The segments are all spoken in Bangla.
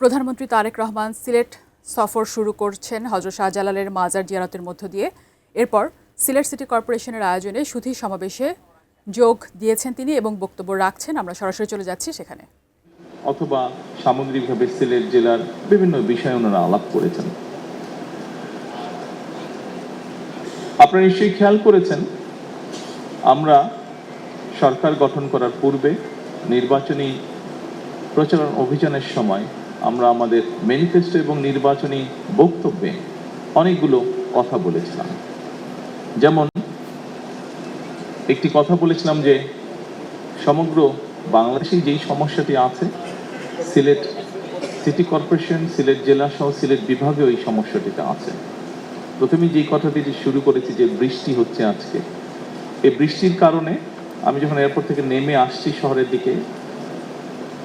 প্রধানমন্ত্রী তারেক রহমান সিলেট সফর শুরু করছেন হযরত শাহজালালের মাজার জিয়ারতের মধ্য দিয়ে। এরপর সিলেট সিটি কর্পোরেশনের আয়োজনে সুধী সমাবেশে যোগ দিয়েছেন তিনি এবং বক্তব্য রাখছেন। আমরা সরাসরি চলে যাচ্ছি সেখানে। অথবা সামগ্রিকভাবে সিলেট জেলার বিভিন্ন বিষয়ে ওনারা আলাপ করেছেন। আপনারা নিশ্চয়ই খেয়াল করেছেন, আমরা সরকার গঠন করার পূর্বে নির্বাচনী প্রচারণ অভিযানের সময় আমরা আমাদের ম্যানিফেস্টো এবং নির্বাচনী বক্তব্যে অনেকগুলো কথা বলেছিলাম। যেমন একটি কথা বলেছিলাম যে সমগ্র বাংলাদেশে যেই সমস্যাটি আছে, সিলেট সিটি কর্পোরেশন, সিলেট জেলা সহ সিলেট বিভাগেও এই সমস্যাটিতে আছে। প্রথমে যেই কথাটি শুরু করেছি যে বৃষ্টি হচ্ছে আজকে, এই বৃষ্টির কারণে আমি যখন এয়ারপোর্ট থেকে নেমে আসছি শহরের দিকে,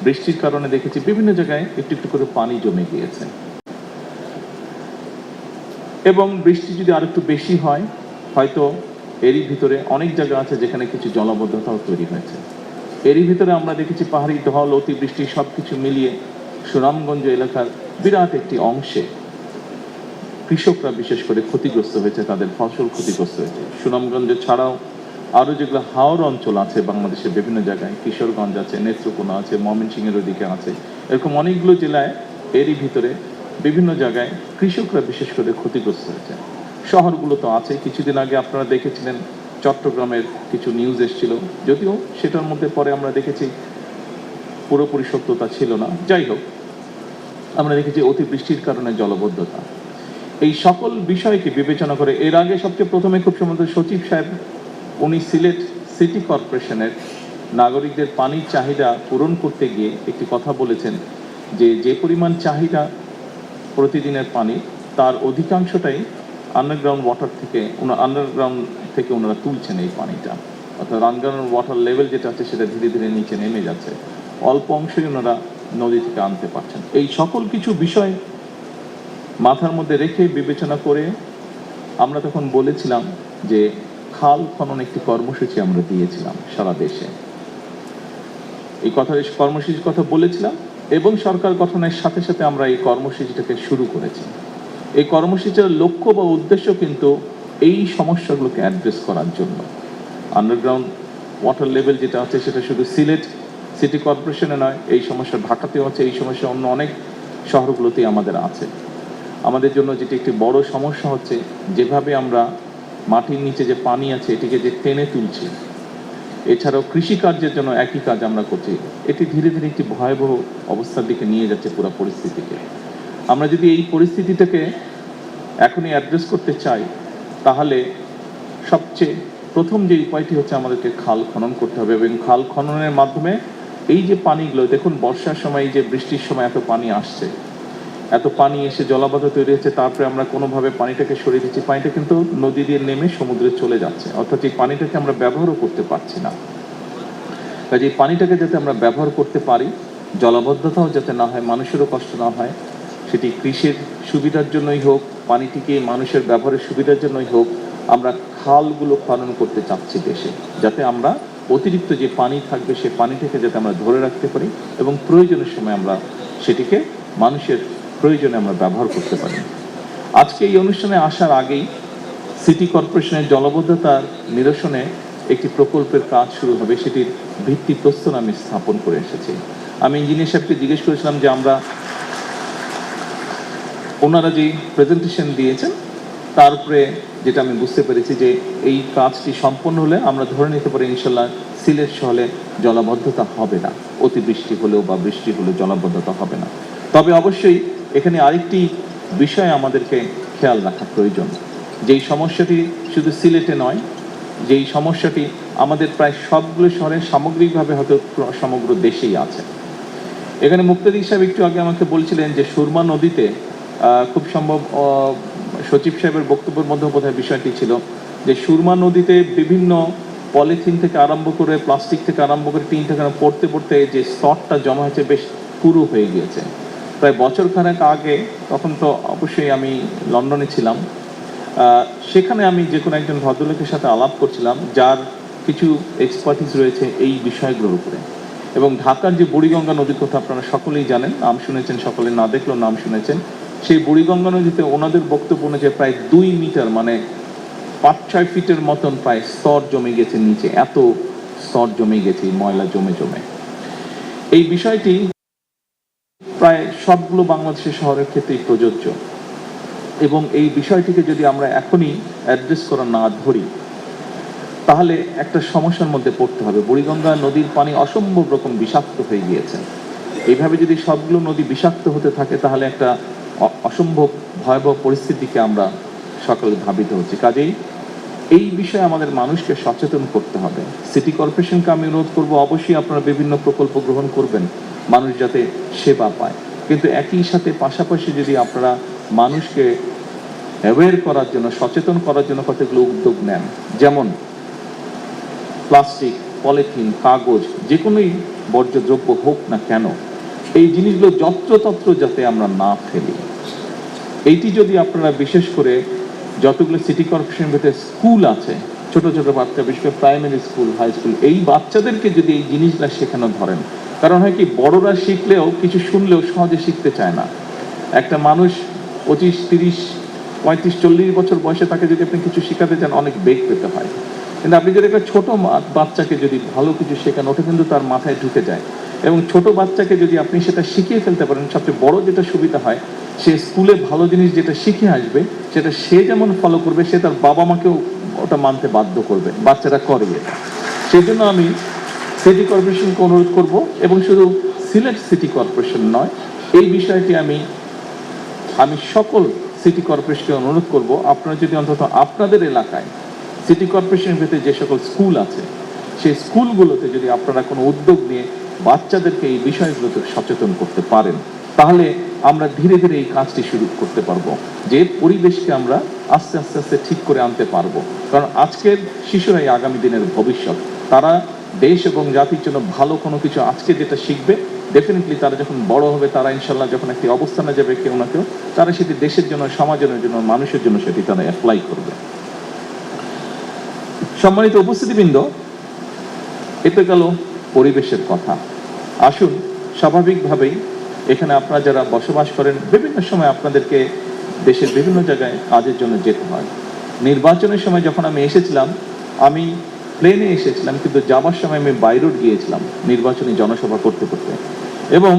বৃষ্টির কারণে দেখেছি বিভিন্ন জায়গায় একটু একটু করে পানি জমে গিয়েছে এবং বৃষ্টি যদি আর একটু বেশি হয় হয়তো এরই ভিতরে অনেক জায়গা আছে যেখানে কিছু জলাবদ্ধতাও তৈরি হয়েছে। এরই ভিতরে আমরা দেখেছি পাহাড়ি ঢল, অতিবৃষ্টি সবকিছু মিলিয়ে সুনামগঞ্জ এলাকার বিরাট একটি অংশে কৃষকরা বিশেষ করে ক্ষতিগ্রস্ত হয়েছে, তাদের ফসল ক্ষতিগ্রস্ত হয়েছে। সুনামগঞ্জ ছাড়াও আরও যেগুলো হাওর অঞ্চল আছে বাংলাদেশের বিভিন্ন জায়গায়, কিশোরগঞ্জ আছে, নেত্রকোনা আছে, ময়মনসিংহের ওদিকে আছে, এরকম অনেকগুলো জেলায় এরই ভিতরে বিভিন্ন জায়গায় কৃষকরা বিশেষ করে ক্ষতিগ্রস্ত হয়েছে। শহরগুলো তো আছে। কিছুদিন আগে আপনারা দেখেছিলেন চট্টগ্রামের কিছু নিউজ এসেছিল, যদিও সেটার মধ্যে পরে আমরা দেখেছি পুরোপুরি সত্যতা ছিল না। যাই হোক, আমরা দেখেছি অতিবৃষ্টির কারণে জলবদ্ধতা। এই সকল বিষয়কে বিবেচনা করে এর আগে সবচেয়ে প্রথমে খুব সম্ভবত সচিব সাহেব উনি সিলেট সিটি কর্পোরেশনের নাগরিকদের পানির চাহিদা পূরণ করতে গিয়ে একটি কথা বলেছেন যে পরিমাণ চাহিদা প্রতিদিনের পানি, তার অধিকাংশটাই আন্ডারগ্রাউন্ড থেকে ওনারা তুলছেন এই পানিটা। অর্থাৎ আন্ডারগ্রাউন্ড ওয়াটার লেভেল যেটা আছে সেটা ধীরে ধীরে নিচে নেমে যাচ্ছে, অল্প অংশই ওনারা নদী থেকে আনতে পারছেন। এই সকল কিছু বিষয় মাথার মধ্যে রেখে বিবেচনা করে আমরা তখন বলেছিলাম যে খাল খনন একটি কর্মসূচি আমরা দিয়েছিলাম সারা দেশে। এই কর্মসূচির কথা বলেছিলাম এবং সরকার গঠনের সাথে সাথে আমরা এই কর্মসূচিটাকে শুরু করেছি। এই কর্মসূচির লক্ষ্য বা উদ্দেশ্য কিন্তু এই সমস্যাগুলোকে অ্যাড্রেস করার জন্য। আন্ডারগ্রাউন্ড ওয়াটার লেভেল যেটা আছে সেটা শুধু সিলেট সিটি কর্পোরেশনে নয়, এই সমস্যা ঢাকাতেও আছে, এই সমস্যা অন্য অনেক শহরগুলোতেই আমাদের আছে। আমাদের জন্য যেটি একটি বড় সমস্যা হচ্ছে, যেভাবে আমরা মাটির নিচে যে পানি আছে এটিকে যে টেনে তুলছি, এছাড়াও কৃষিকার্যের জন্য একই কাজ আমরা করছি, এটি ধীরে ধীরে একটি ভয়াবহ অবস্থার দিকে নিয়ে যাচ্ছে পুরো পরিস্থিতিকে। আমরা যদি এই পরিস্থিতিটাকে এখনই অ্যাড্রেস করতে চাই, তাহলে সবচেয়ে প্রথম যে উপায়টি হচ্ছে আমাদেরকে খাল খনন করতে হবে এবং খাল খননের মাধ্যমে এই যে পানিগুলো, দেখুন বর্ষার সময় এই যে বৃষ্টির সময় এত পানি আসছে, এত পানি এসে জলাবদ্ধ তৈরি হচ্ছে, তারপরে আমরা কোনোভাবে পানিটাকে সরিয়ে দিচ্ছি, পানিটা কিন্তু নদী দিয়ে নেমে সমুদ্রে চলে যাচ্ছে, অর্থাৎ এই পানিটাকে আমরা ব্যবহারও করতে পারছি না। কাজে এই পানিটাকে যাতে আমরা ব্যবহার করতে পারি, জলাবদ্ধতাও যাতে না হয়, মানুষেরও কষ্ট না হয়, সেটি কৃষির সুবিধার জন্যই হোক, পানিটিকে মানুষের ব্যবহারের সুবিধার জন্যই হোক, আমরা খালগুলো খনন করতে চাচ্ছি দেশে, যাতে আমরা অতিরিক্ত যে পানি থাকবে সে পানিটাকে যাতে আমরা ধরে রাখতে পারি এবং প্রয়োজনের সময় আমরা সেটিকে মানুষের প্রয়োজনে আমরা ব্যবহার করতে পারি। আজকে এই অনুষ্ঠানে আসার আগেই সিটি কর্পোরেশনের জলাবদ্ধতার নিরসনে একটি প্রকল্পের কাজ শুরু হবে, সেটির ভিত্তিপ্রস্তর আমি স্থাপন করে এসেছি। আমি ইঞ্জিনিয়ার সাহেবকে জিজ্ঞেস করেছিলাম যে ওনারা যে প্রেজেন্টেশন দিয়েছেন তার উপরে যেটা আমি বুঝতে পেরেছি যে এই কাজটি সম্পন্ন হলে আমরা ধরে নিতে পারি ইনশাল্লাহ সিলেট শহরে জলাবদ্ধতা হবে না, অতিবৃষ্টি হলেও বা বৃষ্টি হলেও জলাবদ্ধতা হবে না। তবে অবশ্যই এখানে আরেকটি বিষয় আমাদেরকে খেয়াল রাখা প্রয়োজন, যেই সমস্যাটি শুধু সিলেটে নয়, যেই সমস্যাটি আমাদের প্রায় সবগুলো শহরে সামগ্রিকভাবে হয়তো সমগ্র দেশেই আছে। এখানে মুক্তাদি সাহেব একটু আগে আমাকে বলছিলেন যে সুরমা নদীতে খুব সম্ভব সচিব সাহেবের বক্তব্যের মধ্যে বোধহয় বিষয়টি ছিল যে সুরমা নদীতে বিভিন্ন পলিথিন থেকে আরম্ভ করে, প্লাস্টিক থেকে আরম্ভ করে, টিন থেকে পড়তে পড়তে যে স্তরটা জমা হয়েছে বেশ পুরু হয়ে গিয়েছে। প্রায় বছরখানেক আগে, তখন তো অবশ্যই আমি লন্ডনে ছিলাম, সেখানে আমি যে কোনো একজন ভদ্রলোকের সাথে আলাপ করছিলাম যার কিছু এক্সপার্টিস রয়েছে এই বিষয়গুলোর উপরে, এবং ঢাকার যে বুড়িগঙ্গা নদীর কথা আপনারা সকলেই জানেন, নাম শুনেছেন, সকলে না দেখলেও নাম শুনেছেন। সেই বুড়িগঙ্গা নদীতে ওনাদের বক্তব্য অনুযায়ী প্রায় 2 মিটার মানে 5-6 ফিটের মতন প্রায় স্তর জমে গেছে নিচে, এত স্তর জমে গেছে ময়লা জমে জমে। এই বিষয়টি প্রায় সবগুলো বাংলাদেশের শহরের ক্ষেত্রেই প্রযোজ্য এবং এই বিষয়টিকে যদি আমরা এখনই অ্যাড্রেস করা না ধরি তাহলে একটা সমস্যার মধ্যে পড়তে হবে। বুড়িগঙ্গা নদীর পানি অসম্ভব রকম বিষাক্ত হয়ে গিয়েছে। এইভাবে যদি সবগুলো নদী বিষাক্ত হতে থাকে তাহলে একটা অসম্ভব ভয়াবহ পরিস্থিতিকে আমরা সকলে ধাবিত হচ্ছে। কাজেই এই বিষয়ে আমাদের মানুষকে সচেতন করতে হবে। সিটি কর্পোরেশনকে আমি অনুরোধ করব, অবশ্যই আপনারা বিভিন্ন প্রকল্প গ্রহণ করবেন মানুষ যাতে সেবা পায়, কিন্তু একই সাথে পাশাপাশি যদি আপনারা মানুষকে অ্যাওয়্যার করার জন্য, সচেতন করার জন্য কতগুলো উদ্যোগ নেন, যেমন প্লাস্টিক, পলিথিন, কাগজ, যে কোনোই বর্জ্য দ্রব্য হোক না কেন, এই জিনিসগুলো যত্রতত্র যাতে আমরা না ফেলি। এইটি যদি আপনারা বিশেষ করে যতগুলো সিটি কর্পোরেশনের ভেতরে স্কুল আছে, ছোট ছোট বাচ্চা, বিশেষ করে প্রাইমারি স্কুল, হাই স্কুল, এই বাচ্চাদেরকে যদি এই জিনিসগুলো শেখানো ধরেন, কারণ হয় কি বড়রা শিখলেও কিছু শুনলেও সহজে শিখতে চায় না। একটা মানুষ 25, 30, 35, 40 বছর বয়সে তাকে যদি আপনি কিছু শেখাতে চান অনেক বেগ পেতে হয়, কিন্তু আপনি যদি একটা ছোট বাচ্চাকে যদি ভালো কিছু শেখান ওটা কিন্তু তার মাথায় ঢুকে যায়। এবং ছোট বাচ্চাকে যদি আপনি সেটা শিখিয়ে ফেলতে পারেন, সবচেয়ে বড় যেটা সুবিধা হয়, সে স্কুলে ভালো জিনিস যেটা শিখে আসবে সেটা সে যেমন ফলো করবে, সে তার বাবা মাকেও ওটা মানতে বাধ্য করবে। বাচ্চারা করে এটা। সেই জন্য আমি সিটি কর্পোরেশনকে অনুরোধ করব, এবং শুধু সিলেট সিটি কর্পোরেশন নয়, এই বিষয়টি আমি সকল সিটি কর্পোরেশনকে অনুরোধ করব, আপনারা যদি অন্তত আপনাদের এলাকায় সিটি কর্পোরেশনের ভিতরে যে সকল স্কুল আছে সেই স্কুলগুলোতে যদি আপনারা কোনো উদ্যোগ নিয়ে বাচ্চাদেরকে এই বিষয়গুলোতে সচেতন করতে পারেন, তাহলে আমরা ধীরে ধীরে এই কাজটি শুরু করতে পারবো, যে পরিবেশকে আমরা আস্তে আস্তে আস্তে ঠিক করে আনতে পারবো। কারণ আজকের শিশুরাই আগামী দিনের ভবিষ্যৎ। তারা দেশ এবং জাতির জন্য ভালো কোনো কিছু আজকে যেটা শিখবে, ডেফিনেটলি তারা যখন বড় হবে, তারা ইনশাল্লাহ যখন একটি অবস্থানে যাবে কেউ না কেউ, তারা সেটি দেশের জন্য, সমাজের জন্য, মানুষের জন্য সেটি তারা অ্যাপ্লাই করবে। সম্মানিত উপস্থিতিবৃন্দ, এতে গেল পরিবেশের কথা। আসুন স্বাভাবিকভাবেই এখানে আপনারা যারা বসবাস করেন, বিভিন্ন সময় আপনাদেরকে দেশের বিভিন্ন জায়গায় কাজের জন্য যেতে হয়। নির্বাচনের সময় যখন আমি এসেছিলাম, আমি প্লেনে এসেছিলাম, কিন্তু যাবার সময় আমি বাই রোড গিয়েছিলাম নির্বাচনী জনসভা করতে করতে। এবং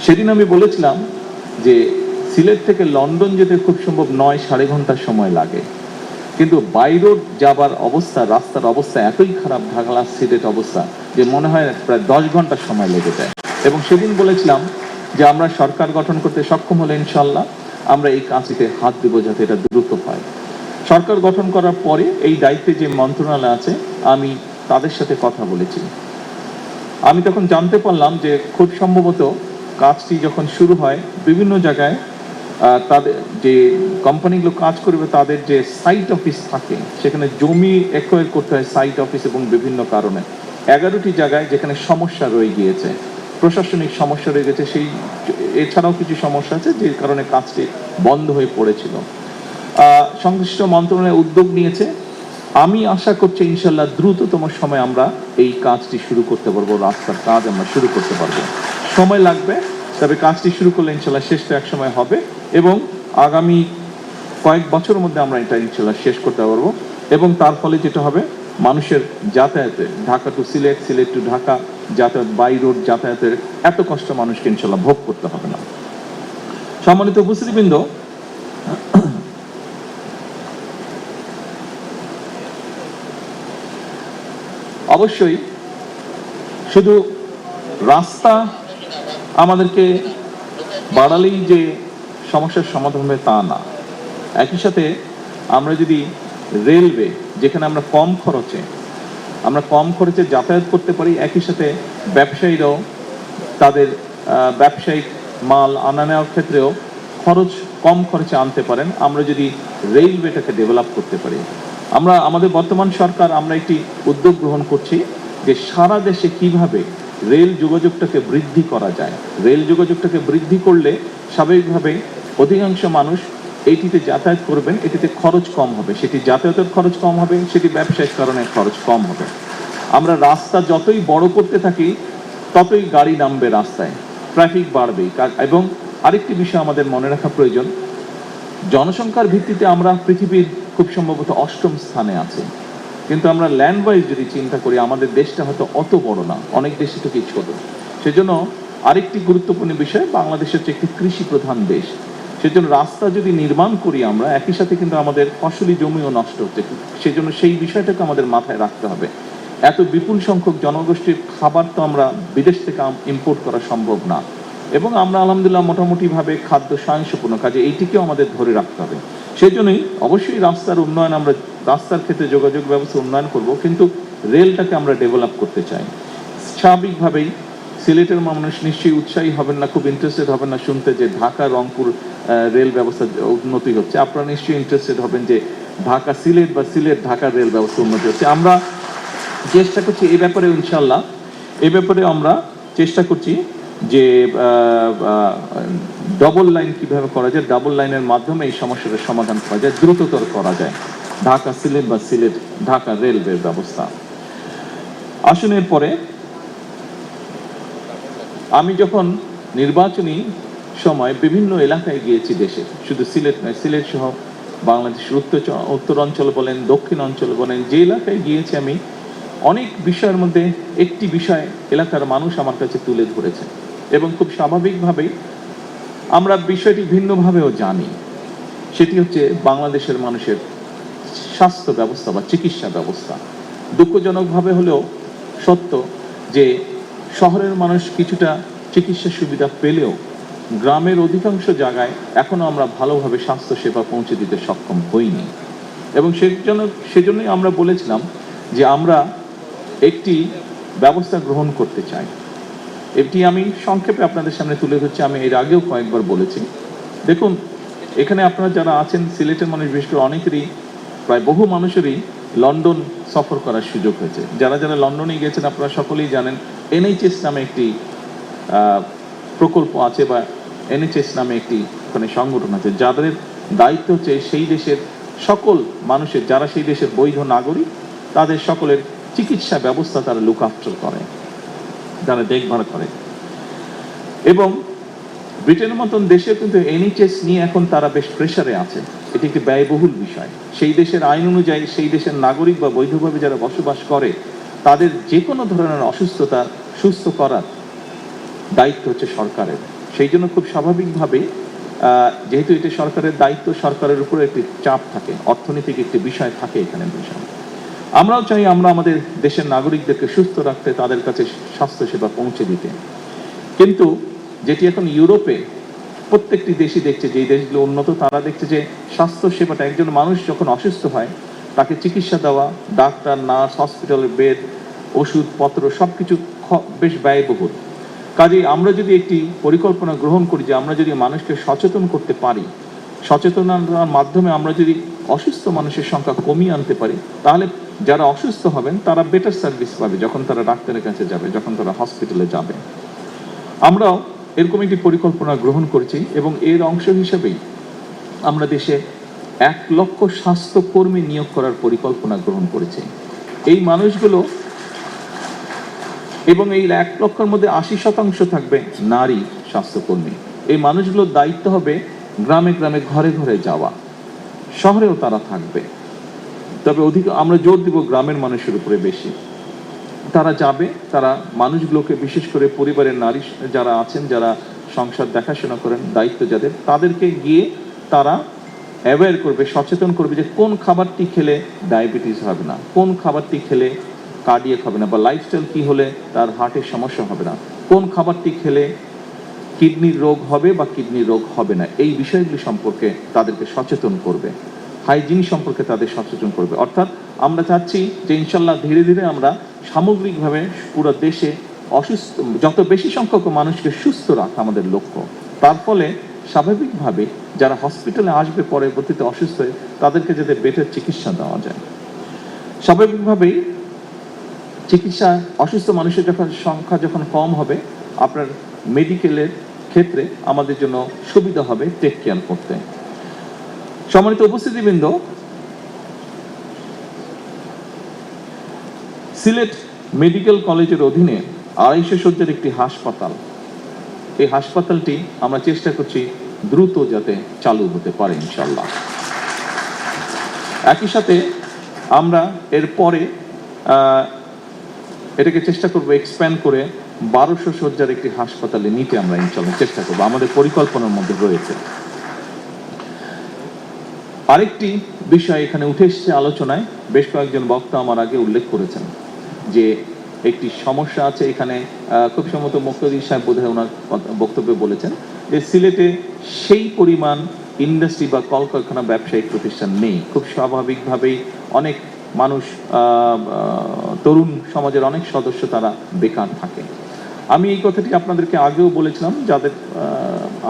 সেদিন আমি বলেছিলাম যে সিলেট থেকে লন্ডন যেতে খুব সম্ভব 9-9.5 ঘন্টার সময় লাগে, কিন্তু বাই রোড যাবার অবস্থা, রাস্তার অবস্থা এতই খারাপ, ঢাকা সিলেট অবস্থা, যে মনে হয় প্রায় 10 ঘন্টার সময় লেগে যায়। এবং সেদিন বলেছিলাম যে আমরা সরকার গঠন করতে সক্ষম হলে ইনশাল্লাহ আমরা এই কাজটিতে হাত দেব যাতে এটা দ্রুত হয়। সরকার গঠন করার পরে এই দায়িত্বে যে মন্ত্রণালয় আছে, আমি তাদের সাথে কথা বলেছি। আমি তখন জানতে পারলাম যে খুব সম্ভবত কাজটি যখন শুরু হয়, বিভিন্ন জায়গায় তাদের যে কোম্পানিগুলো কাজ করবে তাদের যে সাইট অফিস থাকে, সেখানে জমি অ্যাকোয়ার করতে হয় সাইট অফিস, এবং বিভিন্ন কারণে 11টি জায়গায় যেখানে সমস্যা রয়ে গিয়েছে, প্রশাসনিক সমস্যা রয়ে গেছে, সেই এছাড়াও কিছু সমস্যা আছে যে কারণে কাজটি বন্ধ হয়ে পড়েছিল। সংশ্লিষ্ট মন্ত্রণালয় উদ্যোগ নিয়েছে। আমি আশা করছি ইনশাল্লাহ দ্রুততম সময় আমরা এই কাজটি শুরু করতে পারবো, রাস্তার কাজ আমরা শুরু করতে পারবো। সময় লাগবে, তবে কাজটি শুরু করলে ইনশাল্লাহ শেষটা এক সময় হবে, এবং আগামী কয়েক বছরের মধ্যে আমরা এটা ইনশাল্লাহ শেষ করতে পারবো। এবং তার ফলে যেটা হবে, মানুষের যাতায়াতে, ঢাকা টু সিলেট, সিলেট টু ঢাকা যাতায়াত, বাই রোড যাতায়াতের এত কষ্ট মানুষকে ইনশাল্লাহ ভোগ করতে হবে না। সম্মানিত উপস্থিতিবৃন্দ, অবশ্যই শুধু রাস্তা আমাদেরকে বাড়ালেই যে সমস্যার সমাধান হবে তা না। একই সাথে আমরা যদি রেলওয়ে, যেখানে আমরা কম খরচে যাতায়াত করতে পারি, একই সাথে ব্যবসায়ীরাও তাদের ব্যবসায়িক মাল আনা নেওয়ার ক্ষেত্রেও কম খরচে আনতে পারেন, আমরা যদি রেলওয়েটাকে ডেভেলপ করতে পারি। আমাদের বর্তমান সরকার, আমরা একটি উদ্যোগ গ্রহণ করছি যে সারা দেশে কিভাবে রেল যোগাযোগটাকে বৃদ্ধি করা যায়। রেল যোগাযোগটাকে বৃদ্ধি করলে স্বাভাবিকভাবে অধিকাংশ মানুষ এইটিতে যাতায়াত করবেন, এটিতে খরচ কম হবে, সেটি যাতায়াতের খরচ কম হবে, সেটি ব্যবসায়িক কারণে খরচ কম হবে। আমরা রাস্তা যতই বড় করতে থাকি ততই গাড়ি নামবে রাস্তায়, ট্রাফিক বাড়বে। এবং আরেকটি বিষয় আমাদের মনে রাখা প্রয়োজন, জনসংখ্যার ভিত্তিতে আমরা পৃথিবীর খুব সম্ভবত 8ম স্থানে আছি, কিন্তু আমরা ল্যান্ড ওয়াইজ যদি চিন্তা করি আমাদের দেশটা হয়তো অত বড় না, অনেক দেশ থেকেই ছোট। সেজন্য আরেকটি গুরুত্বপূর্ণ বিষয়, বাংলাদেশ হচ্ছে একটি কৃষি প্রধান দেশ। সেজন্য রাস্তা যদি নির্মাণ করি আমরা, একই সাথে কিন্তু আমাদের ফসলি জমিও নষ্ট হচ্ছে। সেজন্য সেই বিষয়টাকে আমাদের মাথায় রাখতে হবে। এত বিপুল সংখ্যক জনগোষ্ঠীর খাবার তো আমরা বিদেশ থেকে ইম্পোর্ট করা সম্ভব না, এবং আমরা আলহামদুলিল্লাহ মোটামুটিভাবে খাদ্য স্বয়ংসম্পূর্ণ, কাজে এইটিকেও আমাদের ধরে রাখতে হবে। সেই জন্যই অবশ্যই রাস্তার উন্নয়ন, আমরা রাস্তার ক্ষেত্রে যোগাযোগ ব্যবস্থা উন্নয়ন করব, কিন্তু রেলটাকে আমরা ডেভেলপ করতে চাই। স্বাভাবিকভাবেই সিলেটের মানুষ নিশ্চয়ই উৎসাহী হবেন না, খুব ইন্টারেস্টেড হবেন না শুনতে যে ঢাকা রংপুর রেল ব্যবস্থা উন্নতি হচ্ছে। আপনারা নিশ্চয়ই ইন্টারেস্টেড হবেন যে ঢাকা সিলেট বা সিলেট ঢাকার রেল ব্যবস্থা উন্নতি হচ্ছে। আমরা চেষ্টা করছি এই ব্যাপারে, ইনশাল্লাহ এই ব্যাপারে আমরা চেষ্টা করছি যে ডবল লাইন কিভাবে করা যায়, ডাবল লাইনের মাধ্যমে এই সমস্যাটার সমাধান করা যায়, দ্রুততর করা যায় ঢাকা সিলেট বা সিলেট ঢাকা রেলওয়ে ব্যবস্থা। আসুন এরপরে, আমি যখন নির্বাচনী সময় বিভিন্ন এলাকায় গিয়েছি দেশে, শুধু সিলেট নয়, সিলেট সহ বাংলাদেশের উত্তর অঞ্চল বলেন, দক্ষিণ অঞ্চল বলেন, যে এলাকায় গিয়েছি আমি, অনেক বিষয়ের মধ্যে একটি বিষয় এলাকার মানুষ আমার কাছে তুলে ধরেছে, এবং খুব স্বাভাবিকভাবেই আমরা বিষয়টি ভিন্নভাবেও জানি। সেটি হচ্ছে বাংলাদেশের মানুষের স্বাস্থ্য ব্যবস্থা বা চিকিৎসা ব্যবস্থা। দুঃখজনকভাবে হলেও সত্য যে শহরের মানুষ কিছুটা চিকিৎসা সুবিধা পেলেও গ্রামের অধিকাংশ জায়গায় এখনো আমরা ভালোভাবে স্বাস্থ্য সেবা পৌঁছে দিতে সক্ষম হইনি, এবং সেজন্যই আমরা বলেছিলাম যে আমরা একটি ব্যবস্থা গ্রহণ করতে চাই। এটি আমি সংক্ষেপে আপনাদের সামনে তুলে ধরছি, আমি এর আগেও কয়েকবার বলেছি। দেখুন, এখানে আপনারা যারা আছেন সিলেটের মানুষ, বিশেষ করে অনেকেরই, প্রায় বহু মানুষেরই লন্ডন সফর করার সুযোগ হয়েছে। যারা যারা লন্ডনে গিয়েছেন আপনারা সকলেই জানেন NHS নামে একটি প্রকল্প আছে, বা NHS নামে একটি ওখানে সংগঠন আছে, যাদের দায়িত্ব হচ্ছে সেই দেশের সকল মানুষের, যারা সেই দেশের বৈধ নাগরিক, তাদের সকলের চিকিৎসা ব্যবস্থা তারা লুক আফটার করে, তারা দেখভাল করে। এবং ব্রিটেনের মতন দেশে কিন্তু NHS নিয়ে এখন তারা বেশ প্রেসারে আছে। এটি একটি ব্যয়বহুল বিষয়। সেই দেশের আইন অনুযায়ী সেই দেশের নাগরিক বা বৈধভাবে যারা বসবাস করে, তাদের যে কোনো ধরনের অসুস্থতা সুস্থ করার দায়িত্ব হচ্ছে সরকারের। সেই জন্য খুব স্বাভাবিকভাবেই, যেহেতু এটি সরকারের দায়িত্ব, সরকারের উপরে একটি চাপ থাকে, অর্থনৈতিক একটি বিষয় থাকে এখানে বিষয়। আমরাও চাই আমরা আমাদের দেশের নাগরিকদেরকে সুস্থ রাখতে, তাদের কাছে স্বাস্থ্যসেবা পৌঁছে দিতে। কিন্তু যেটি এখন ইউরোপে প্রত্যেকটি দেশই দেখছে, যেই দেশগুলো উন্নত তারা দেখছে যে স্বাস্থ্য সেবাটা, একজন মানুষ যখন অসুস্থ হয় তাকে চিকিৎসা দেওয়া, ডাক্তার, নার্স, হসপিটালের বেড, ওষুধপত্র সবকিছু বেশ ব্যয়বহুল। কাজেই আমরা যদি একটি পরিকল্পনা গ্রহণ করি যে আমরা যদি মানুষকে সচেতন করতে পারি, সচেতনতার মাধ্যমে আমরা যদি অসুস্থ মানুষের সংখ্যা কমিয়ে আনতে পারি, তাহলে যারা অসুস্থ হবেন তারা বেটার সার্ভিস পাবে যখন তারা ডাক্তারের কাছে যাবে, যখন তারা হসপিটালে যাবে। আমরাও এরকম একটি পরিকল্পনা গ্রহণ করেছি, এবং এর অংশ হিসেবেই আমরা দেশে 1 লক্ষ স্বাস্থ্যকর্মী নিয়োগ করার পরিকল্পনা গ্রহণ করেছি। এই মানুষগুলো, এবং এই 1 লক্ষের মধ্যে 80% থাকবে নারী স্বাস্থ্যকর্মী। এই মানুষগুলোর দায়িত্ব হবে গ্রামে গ্রামে, ঘরে ঘরে যাওয়া। শহরেও তারা থাকবে, তবে আমরা জোর দিব গ্রামের মানুষের উপরে বেশি। তারা যাবে, তারা মানুষগুলোকে, বিশেষ করে পরিবারের নারী যারা আছেন, যারা সংসার দেখাশোনা করেন, দায়িত্ব যাদের, তাদেরকে গিয়ে তারা অ্যাওয়্যার করবে, সচেতন করবে যে কোন খাবারটি খেলে ডায়াবেটিস হবে না, কোন খাবারটি খেলে কার্ডিয়াক হবে না, বা লাইফস্টাইল কি হলে তার হার্টের সমস্যা হবে না, কোন খাবারটি খেলে কিডনির রোগ হবে বা কিডনির রোগ হবে না। এই বিষয়গুলি সম্পর্কে তাদেরকে সচেতন করবে, হাইজিন সম্পর্কে তাদের সচেতন করবে। অর্থাৎ আমরা চাচ্ছি যে ইনশাল্লাহ ধীরে ধীরে আমরা সামগ্রিকভাবে পুরো দেশে যত বেশি সংখ্যক মানুষকে সুস্থ রাখা আমাদের লক্ষ্য। তার ফলে স্বাভাবিকভাবে যারা হসপিটালে আসবে পরবর্তীতে অসুস্থ হয়ে, তাদেরকে যাতে বেটার চিকিৎসা দেওয়া যায়। স্বাভাবিকভাবেই চিকিৎসা, অসুস্থ মানুষের সংখ্যা যখন কম হবে, আপনার মেডিকেলের ক্ষেত্রে আমাদের জন্য সুবিধা হবে টেক কেয়ার করতে। সম্মানিত উপস্থিতিবৃন্দ, সিলেট মেডিকেল কলেজের অধীনে 250 শয্যার একটি হাসপাতাল, এই হাসপাতালটি আমরা চেষ্টা করছি দ্রুত যাতে চালু হতে পারে ইনশাল্লাহ। একই সাথে আমরা এরপরে এটাকে চেষ্টা করব এক্সপ্যান্ড করে 1200 শয্যার একটি হাসপাতালে নিতে আমরা ইনশাল্লাহ চেষ্টা করব, আমাদের পরিকল্পনার মধ্যে রয়েছে। আরেকটি বিষয় এখানে উঠে এসেছে আলোচনায়, বেশ কয়েকজন বক্তা আমার আগে উল্লেখ করেছেন যে একটি সমস্যা আছে এখানে, খুব সম্ভবত মুক্তাদি সাহেব বোধহয় ওনার বক্তব্যে বলেছেন যে সিলেটে সেই পরিমাণ ইন্ডাস্ট্রি বা কলকারখানা ব্যবসায়িক প্রতিষ্ঠান নেই। খুব স্বাভাবিকভাবেই অনেক মানুষ, তরুণ সমাজের অনেক সদস্য তারা বেকার থাকে। আমি এই কথাটি আপনাদেরকে আগেও বলেছিলাম, যাদের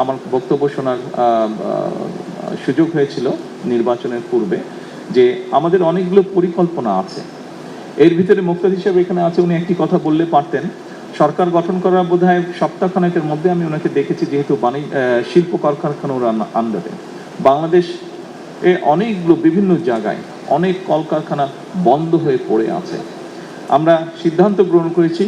আমার বক্তব্য শোনার সুযোগ হয়েছিল নির্বাচনের পূর্বে, যে আমাদের অনেকগুলো পরিকল্পনা আছে। এর ভিতরে মুক্তাদি হিসেবে এখানে আছে, উনি একটি কথা বললে পারতেন। সরকার গঠন করার বোধহয় সপ্তাহখানেকের মধ্যে আমি ওনাকে দেখেছি, যেহেতু শিল্প কলকারখানার আন্ডারে বাংলাদেশ অনেকগুলো বিভিন্ন জায়গায় অনেক কলকারখানা বন্ধ হয়ে পড়ে আছে। আমরা সিদ্ধান্ত গ্রহণ করেছি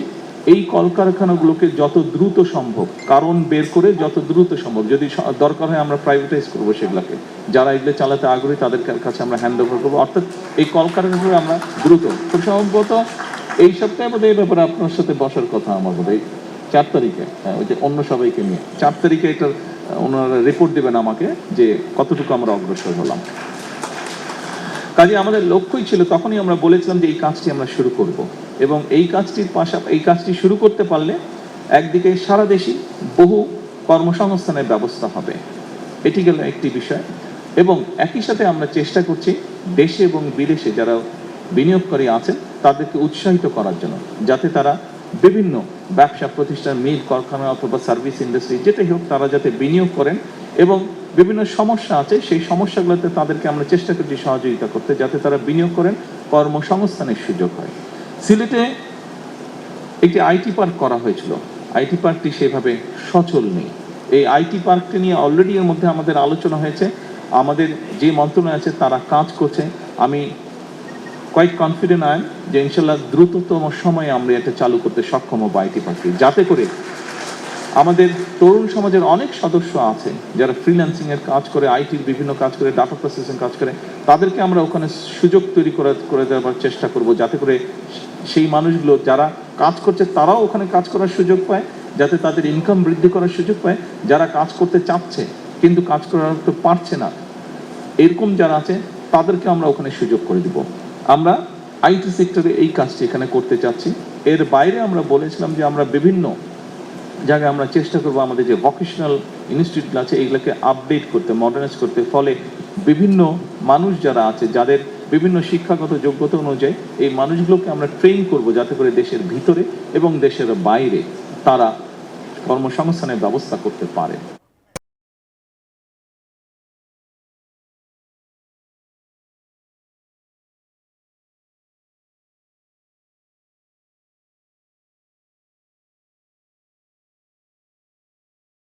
এই কলকারখানাগুলোকে যত দ্রুত সম্ভব কারণ বের করে যত দ্রুত সম্ভব, যদি দরকার হয় আমরা প্রাইভেটাইজ করবো সেগুলোকে, যারা এগুলো চালাতে আগ্রহী তাদের কাছে আমরা হ্যান্ড ওভার করবো। অর্থাৎ এই কলকারখানাগুলো আমরা দ্রুত, খুব সম্ভবত এই সপ্তাহে বোধহয় এই ব্যাপারে আপনার সাথে বসার কথা আমার বোধহয় 4 তারিখে, ওই যে অন্য সবাইকে নিয়ে 4 তারিখে এটার ওনারা রিপোর্ট দেবেন আমাকে যে কতটুকু আমরা অগ্রসর হলাম। কাজে আমাদের লক্ষ্যই ছিল, তখনই আমরা বলেছিলাম যে এই কাজটি আমরা শুরু করব, এবং এই কাজটি শুরু করতে পারলে একদিকে সারা দেশে বহু কর্মসংস্থানের ব্যবস্থা হবে, এটি গেল একটি বিষয়। এবং একই সাথে আমরা চেষ্টা করছি দেশে এবং বিদেশে যারা বিনিয়োগকারী আছেন তাদেরকে উৎসাহিত করার জন্য, যাতে তারা বিভিন্ন ব্যবসা প্রতিষ্ঠান, মিল কারখানা অথবা সার্ভিস ইন্ডাস্ট্রি যেটাই হোক, তারা যাতে বিনিয়োগ করেন এবং বিভিন্ন সমস্যা আছে সেই সমস্যাগুলোতে তাদেরকে আমরা চেষ্টা করছি সহযোগিতা করতে, যাতে তারা বিনিয়োগ করেন, কর্মসংস্থানের সুযোগ হয়। সিলেটে একটি আইটি পার্ক করা হয়েছিল, আইটি পার্কটি সেভাবে সচল নেই। এই আইটি পার্কটি নিয়ে অলরেডি এর মধ্যে আমাদের আলোচনা হয়েছে, আমাদের যে মন্ত্রণালয় আছে তারা কাজ করছে। আমি কোয়াইট কনফিডেন্ট আই যে ইনশাল্লাহ দ্রুততম সময়ে আমরা এটা চালু করতে সক্ষম হবো আইটি পার্কটি, যাতে করে আমাদের তরুণ সমাজের অনেক সদস্য আছে যারা ফ্রিল্যান্সিং এর কাজ করে, আইটির বিভিন্ন কাজ করে, ডাটা প্রসেসিং কাজ করে, তাদেরকে আমরা ওখানে সুযোগ তৈরি করে দেওয়ার চেষ্টা করব, যাতে করে সেই মানুষগুলো যারা কাজ করছে তারাও ওখানে কাজ করার সুযোগ পায়, যাতে তাদের ইনকাম বৃদ্ধি করার সুযোগ পায়। যারা কাজ করতে চাচ্ছে কিন্তু কাজ করার তো পারছে না, এরকম যারা আছে তাদেরকে আমরা ওখানে সুযোগ করে দিব। আমরা আইটি সেক্টরে এই কাজটি এখানে করতে চাচ্ছি। এর বাইরে আমরা বলেছিলাম যে আমরা বিভিন্ন জায়গায় আমরা চেষ্টা করবো আমাদের যে ভোকেশনাল ইনস্টিটিউট আছে এইগুলোকে আপডেট করতে, মডার্নাইজ করতে, ফলে বিভিন্ন মানুষ যারা আছে যাদের বিভিন্ন শিক্ষাগত যোগ্যতা অনুযায়ী এই মানুষগুলোকে আমরা ট্রেন করব, যাতে করে দেশের ভিতরে এবং দেশের বাইরে তারা কর্মসংস্থানের ব্যবস্থা করতে পারে।